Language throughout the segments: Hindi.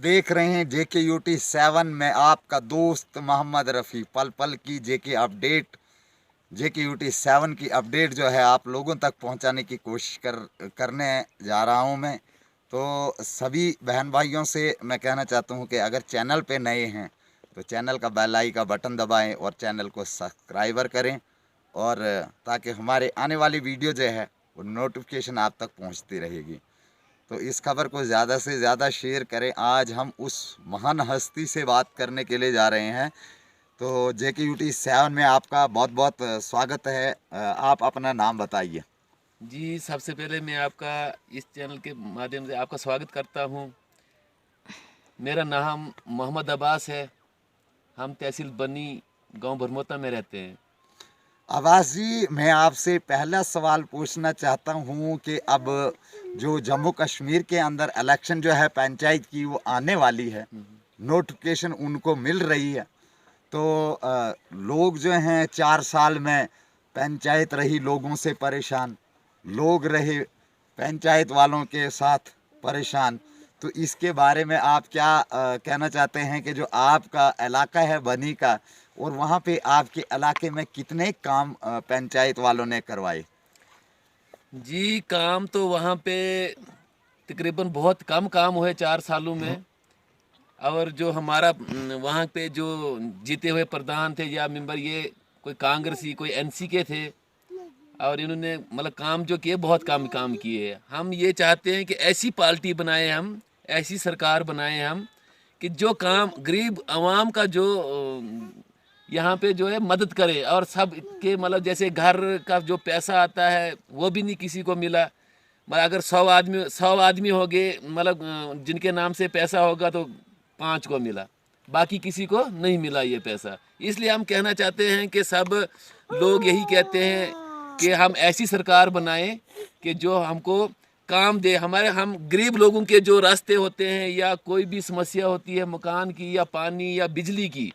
देख रहे हैं JKUT7 में आपका दोस्त मोहम्मद रफ़ी। पल पल की JKUT7 की अपडेट जो है आप लोगों तक पहुंचाने की कोशिश करने जा रहा हूं मैं। तो सभी बहन भाइयों से मैं कहना चाहता हूं कि अगर चैनल पे नए हैं तो चैनल का बेल आइकन का बटन दबाएं और चैनल को सब्सक्राइबर करें, और ताकि हमारे आने वाली वीडियो जो है वो नोटिफिकेशन आप तक पहुंचती रहेगी। तो इस खबर को ज़्यादा से ज़्यादा शेयर करें। आज हम उस महान हस्ती से बात करने के लिए जा रहे हैं। तो JKUT7 में आपका बहुत बहुत स्वागत है। आप अपना नाम बताइए। जी, सबसे पहले मैं आपका इस चैनल के माध्यम से आपका स्वागत करता हूं। मेरा नाम मोहम्मद अब्बास है। हम तहसील बनी गांव भरमोता में रहते हैं। अब्बास जी, मैं आपसे पहला सवाल पूछना चाहता हूं कि अब जो जम्मू कश्मीर के अंदर इलेक्शन जो है पंचायत की वो आने वाली है, नोटिफिकेशन उनको मिल रही है। तो लोग जो हैं 4 साल में पंचायत रही लोगों से परेशान, लोग रहे पंचायत वालों के साथ परेशान। तो इसके बारे में आप क्या कहना चाहते हैं कि जो आपका इलाका है बनी का, और वहाँ पे आपके इलाके में कितने काम पंचायत वालों ने करवाए? जी, काम तो वहाँ पे तकरीबन बहुत कम काम हुए 4 सालों में। और जो हमारा वहाँ पे जो जीते हुए प्रधान थे या मेंबर, ये कोई कांग्रेसी कोई एनसी के थे, और इन्होंने मतलब काम जो किए बहुत कम काम किए। हम ये चाहते हैं कि ऐसी पार्टी बनाए हम, ऐसी सरकार बनाए हम कि जो काम गरीब आवाम का जो यहाँ पे जो है मदद करे, और सब के मतलब जैसे घर का जो पैसा आता है वो भी नहीं किसी को मिला। मतलब अगर 100 आदमी हो गए, मतलब जिनके नाम से पैसा होगा तो 5 को मिला, बाकी किसी को नहीं मिला ये पैसा। इसलिए हम कहना चाहते हैं कि सब लोग यही कहते हैं कि हम ऐसी सरकार बनाएं कि जो हमको काम दे। हम गरीब लोगों के जो रास्ते होते हैं या कोई भी समस्या होती है मकान की या पानी या बिजली की,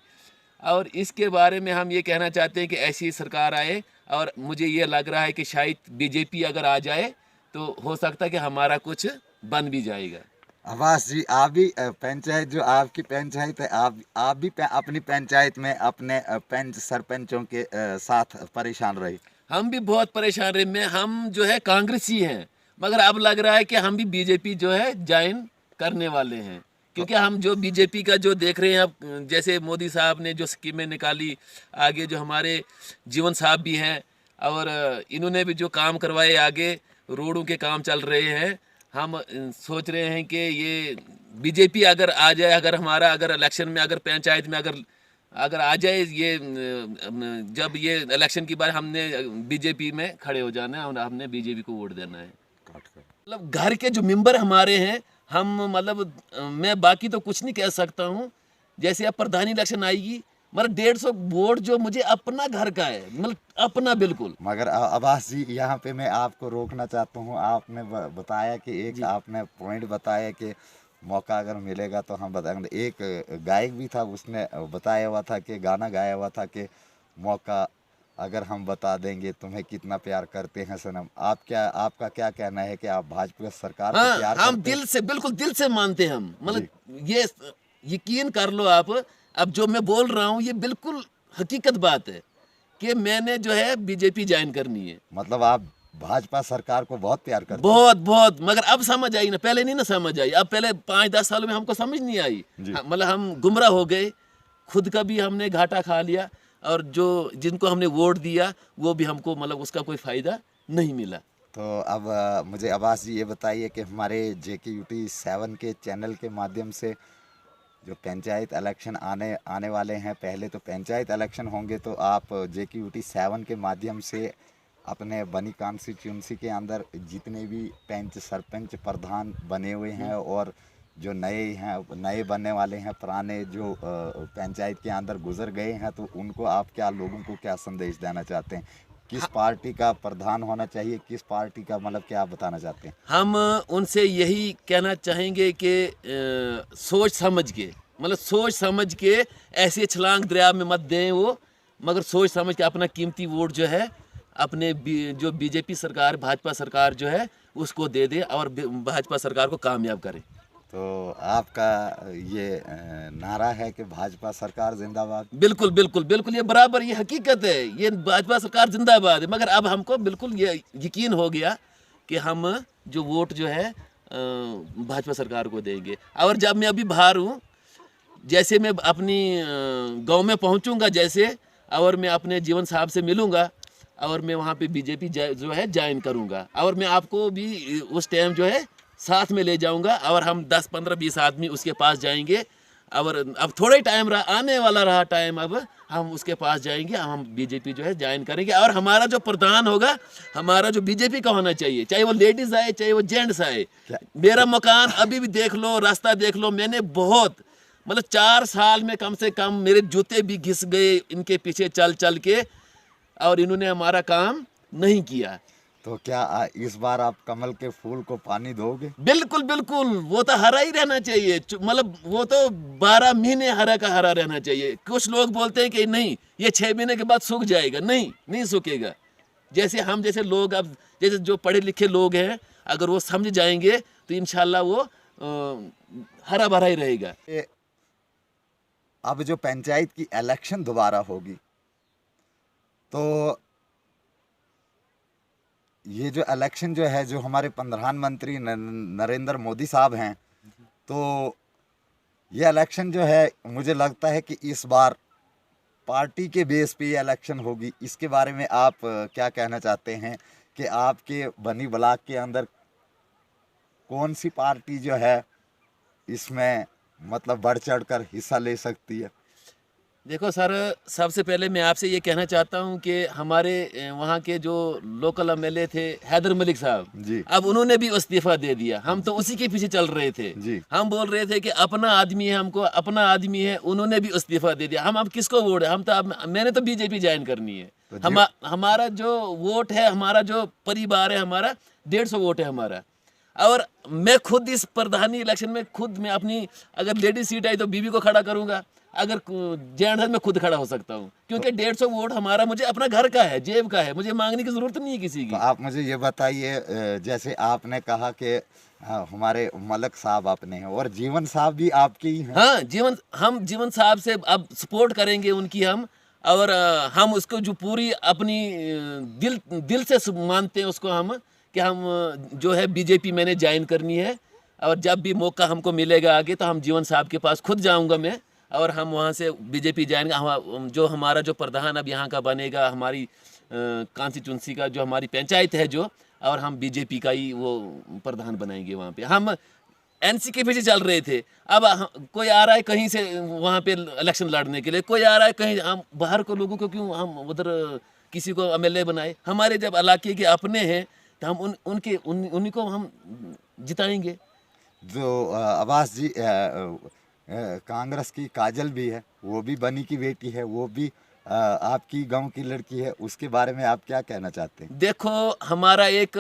और इसके बारे में हम ये कहना चाहते हैं कि ऐसी सरकार आए। और मुझे ये लग रहा है कि शायद बीजेपी अगर आ जाए तो हो सकता है कि हमारा कुछ बन भी जाएगा। अब्बास जी, आप भी पंचायत जो आपकी पंचायत है, आप भी अपनी पंचायत में अपने पंच सरपंचों के साथ परेशान रहे? हम भी बहुत परेशान रहे। हम जो है कांग्रेसी हैं, मगर अब लग रहा है कि हम भी बीजेपी जो है ज्वाइन करने वाले हैं। तो क्योंकि हम जो बीजेपी का जो देख रहे हैं अब, जैसे मोदी साहब ने जो स्कीमें निकाली, आगे जो हमारे जीवन साहब भी हैं, और इन्होंने भी जो काम करवाए, आगे रोडों के काम चल रहे हैं। हम सोच रहे हैं कि ये बीजेपी अगर आ जाए, अगर हमारा अगर इलेक्शन में अगर पंचायत में अगर अगर आ जाए ये जब ये इलेक्शन की बार, हमने बीजेपी में खड़े हो जाना है और हमने बीजेपी को वोट देना है। मतलब घर के जो मेंबर हमारे हैं, हम मतलब मैं बाकी तो कुछ नहीं कह सकता हूँ। जैसे अब प्रधानी इलेक्शन आएगी, मतलब 150 वोट जो मुझे अपना घर का है, मतलब अपना बिल्कुल। मगर अब्बास जी, यहाँ पे मैं आपको रोकना चाहता हूँ। आपने बताया कि एक जी आपने पॉइंट बताया कि मौका अगर मिलेगा तो हम बताएंगे। एक गायक भी था, उसने बताया हुआ था कि गाना गाया हुआ था कि मौका अगर हम बता देंगे तुम्हें कितना प्यार करते हैं सनम। आपका क्या कहना है कि आप भाजपा सरकार को हाँ, प्यार हम करते हैं? दिल से, बिल्कुल दिल से मानते हैं हम। जी। मतलब ये यकीन कर लो आप, अब जो मैं बोल रहा हूँ ये बिल्कुल हकीकत बात है कि मैंने जो है बीजेपी ज्वाइन करनी है। मतलब आप भाजपा सरकार को बहुत प्यार करते हैं? बहुत बहुत, मगर अब समझ आई ना, पहले नहीं ना समझ आई। अब पहले 5-10 सालों में हमको समझ नहीं आई। जी। मतलब हम गुमराह हो गए, खुद का भी हमने घाटा खा लिया, और जो जिनको हमने वोट दिया वो भी हमको मतलब उसका कोई फ़ायदा नहीं मिला। तो अब मुझे अब्बास जी ये बताइए कि हमारे JKUT7 के चैनल के माध्यम से जो पंचायत इलेक्शन आने आने वाले हैं, पहले तो पंचायत इलेक्शन होंगे, तो आप JKUT7 के माध्यम से अपने बनी कॉन्स्टिट्यूंसी के अंदर जितने भी पंच सरपंच प्रधान बने हुए हैं और जो नए हैं, नए बनने वाले हैं, पुराने जो पंचायत के अंदर गुजर गए हैं, तो उनको आप क्या, लोगों को क्या संदेश देना चाहते हैं? किस पार्टी का प्रधान होना चाहिए, किस पार्टी का, मतलब क्या आप बताना चाहते हैं? हम उनसे यही कहना चाहेंगे कि सोच समझ के, मतलब सोच समझ के ऐसे छलांग दरिया में मत दें वो, मगर सोच समझ के अपना कीमती वोट जो है अपने जो बीजेपी सरकार, भाजपा सरकार जो है उसको दे दें, और भाजपा सरकार को कामयाब करें। तो आपका ये नारा है कि भाजपा सरकार जिंदाबाद। बिल्कुल बिल्कुल बिल्कुल, ये बराबर, ये हकीकत है, ये भाजपा सरकार जिंदाबाद है। मगर अब हमको बिल्कुल ये यकीन हो गया कि हम जो वोट जो है भाजपा सरकार को देंगे। और जब मैं अभी बाहर हूँ, जैसे मैं अपनी गांव में पहुंचूंगा जैसे, और मैं अपने जीवन साहब से मिलूंगा, और मैं वहाँ पे बीजेपी जो है ज्वाइन करूंगा, और मैं आपको भी उस टाइम जो है साथ में ले जाऊंगा, और हम 10 15 20 आदमी उसके पास जाएंगे। और अब थोड़ा ही टाइम रहा, आने वाला रहा टाइम, अब हम उसके पास जाएंगे, हम बीजेपी जो है ज्वाइन करेंगे। और हमारा जो प्रधान होगा, हमारा जो बीजेपी का होना चाहिए, चाहे वो लेडीज आए चाहे वो जेंट्स आए। मेरा मकान अभी भी देख लो, रास्ता देख लो, मैंने बहुत मतलब 4 साल में कम से कम मेरे जूते भी घिस गए इनके पीछे चल चल के, और इन्होंने हमारा काम नहीं किया। तो क्या इस बार आप कमल के फूल को पानी दोगे? बिल्कुल बिल्कुल, वो तो हरा ही रहना चाहिए, मतलब वो तो 12 महीने हरा का हरा रहना चाहिए। कुछ लोग बोलते हैं कि नहीं ये 6 महीने के बाद सूख जाएगा, नहीं नहीं सूखेगा। जैसे हम जैसे लोग, अब जैसे जो पढ़े लिखे लोग हैं, अगर वो समझ जाएंगे तो इंशाल्लाह वो हरा भरा ही रहेगा। अब जो पंचायत की इलेक्शन दोबारा होगी, तो ये जो इलेक्शन जो है, जो हमारे प्रधानमंत्री नरेंद्र मोदी साहब हैं, तो ये इलेक्शन जो है, मुझे लगता है कि इस बार पार्टी के बेस पे ये इलेक्शन होगी। इसके बारे में आप क्या कहना चाहते हैं कि आपके बनी ब्लॉक के अंदर कौन सी पार्टी जो है इसमें मतलब बढ़ चढ़ कर हिस्सा ले सकती है? देखो सर, सबसे पहले मैं आपसे ये कहना चाहता हूँ कि हमारे वहाँ के जो लोकल एमएलए थे हैदर मलिक साहब जी, अब उन्होंने भी इस्तीफा दे दिया। हम तो उसी के पीछे चल रहे थे जी, हम बोल रहे थे कि अपना आदमी है, हमको अपना आदमी है, उन्होंने भी इस्तीफा दे दिया। हम अब किसको वोट है? हम तो अब मैंने तो बीजेपी ज्वाइन करनी है। तो हमारा जो वोट है, हमारा जो परिवार है, हमारा 150 वोट है हमारा। और मैं खुद इस प्रधानी इलेक्शन में खुद मैं अपनी, अगर लेडीज सीट आई तो बीबी को खड़ा करूंगा, अगर जेंट्स है मैं खुद खड़ा हो सकता हूं, क्योंकि 150 वोट हमारा मुझे अपना घर का है, जेब का है, मुझे मांगने की जरूरत नहीं है किसी की। तो आप मुझे ये बताइए, जैसे आपने कहा कि हमारे मलक साहब अपने हैं और जीवन साहब भी आपके ही हैं। हाँ, हम जीवन साहब से अब सपोर्ट करेंगे उनकी हम, और हम उसको जो पूरी अपनी दिल से मानते हैं उसको हम, कि हम जो है बीजेपी मैंने ज्वाइन करनी है। और जब भी मौका हमको मिलेगा आगे, तो हम जीवन साहब के पास खुद जाऊंगा मैं, और हम वहाँ से बीजेपी जाएंगे। जो हमारा जो प्रधान अब यहाँ का बनेगा, हमारी कॉन्स्टिट्यूंसी का जो हमारी पंचायत है जो, और हम बीजेपी का ही वो प्रधान बनाएंगे वहाँ पे। हम एनसी के पीछे चल रहे थे, अब कोई आ रहा है कहीं से वहाँ पे इलेक्शन लड़ने के लिए, कोई आ रहा है कहीं, हम बाहर को लोगों को क्यों हम उधर किसी को एमएलए बनाए? हमारे जब इलाके के अपने हैं तो हम उन्हीं को हम जिताएंगे। जो अब्बास जी, कांग्रेस की काजल भी है, वो भी बनी की बेटी है, वो भी आपकी गांव की लड़की है, उसके बारे में आप क्या कहना चाहते हैं? देखो, हमारा एक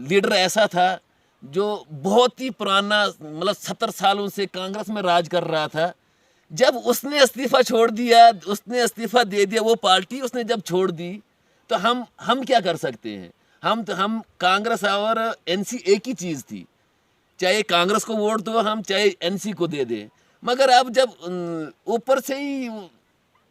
लीडर ऐसा था जो बहुत ही पुराना, मतलब 70 सालों से कांग्रेस में राज कर रहा था। जब उसने इस्तीफा छोड़ दिया, उसने इस्तीफा दे दिया, वो पार्टी उसने जब छोड़ दी, तो हम क्या कर सकते हैं? हम कांग्रेस और एनसी एक ही चीज़ थी, चाहे कांग्रेस को वोट दो हम, चाहे एनसी को दे दें। मगर अब जब ऊपर से ही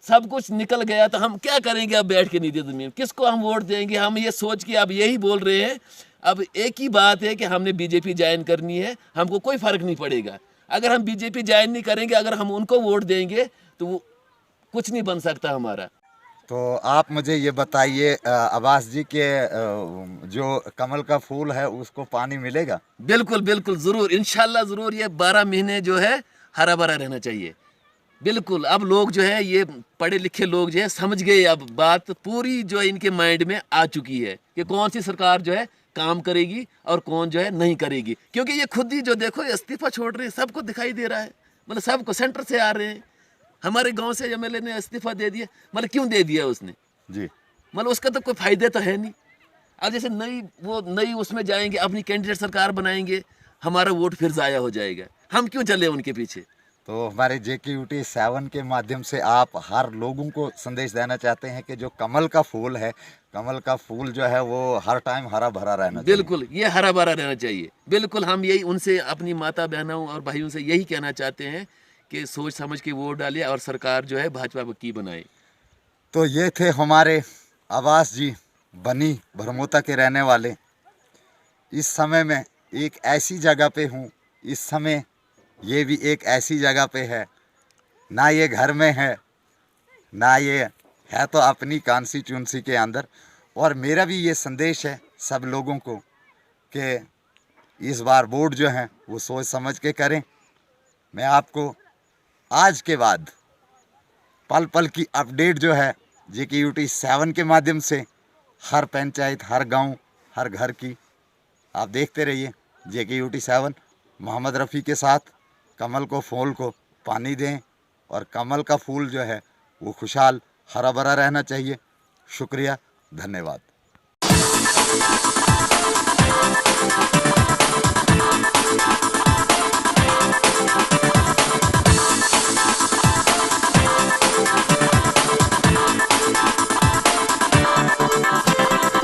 सब कुछ निकल गया, तो हम क्या करेंगे? अब बैठ के नीचे जमीन किसको हम वोट देंगे? हम ये सोच के अब यही बोल रहे हैं, अब एक ही बात है कि हमने बीजेपी ज्वाइन करनी है, हमको कोई फर्क नहीं पड़ेगा। अगर हम बीजेपी ज्वाइन नहीं करेंगे, अगर हम उनको वोट देंगे, तो वो कुछ नहीं बन सकता हमारा। तो आप मुझे ये बताइए, अब्बास जी के जो कमल का फूल है उसको पानी मिलेगा? बिल्कुल बिल्कुल, ज़रूर, इंशाल्लाह ज़रूर। ये 12 महीने जो है हरा भरा रहना चाहिए। बिल्कुल, अब लोग जो है, ये पढ़े लिखे लोग जो है समझ गए, अब बात पूरी जो है इनके माइंड में आ चुकी है कि कौन सी सरकार जो है काम करेगी और कौन जो है नहीं करेगी। क्योंकि ये खुद ही जो देखो इस्तीफा छोड़ रहे हैं, सबको दिखाई दे रहा है, मतलब सबको सेंटर से आ रहे हैं। हमारे गांव से एमएलए ने इस्तीफा दे दिया, मतलब क्यों दे दिया उसने? जी, मतलब उसका तो कोई फायदे तो है नहीं। अब जैसे नई उसमें जाएंगे, अपनी कैंडिडेट सरकार बनाएंगे, हमारा वोट फिर ज़ाया हो जाएगा। हम क्यों चले उनके पीछे? तो हमारे JKUT 7 के माध्यम से आप हर लोगों को संदेश देना चाहते हैं कि जो कमल का फूल है, कमल का फूल जो है वो हर टाइम हरा भरा रहना चाहिए। बिल्कुल, ये हरा भरा रहना चाहिए। बिल्कुल, हम यही उनसे, अपनी माता बहनों और भाइयों से यही कहना चाहते हैं कि सोच समझ के वोट डालिए और सरकार जो है भाजपा की बनाए। तो ये थे हमारे आवास जी, बनी भरमोता के रहने वाले। इस समय मैं एक ऐसी जगह पे हूँ, इस समय ये भी एक ऐसी जगह पे है, ना ये घर में है, ना ये है तो अपनी कॉन्स्टिट्यूंसी के अंदर। और मेरा भी ये संदेश है सब लोगों को कि इस बार वोट जो है वो सोच समझ के करें। मैं आपको आज के बाद पल पल की अपडेट जो है JKUT 7 के माध्यम से हर पंचायत, हर गांव, हर घर की आप देखते रहिए। JKUT 7 मोहम्मद रफ़ी के साथ कमल को, फूल को पानी दें और कमल का फूल जो है वो खुशहाल हरा भरा रहना चाहिए। शुक्रिया, धन्यवाद।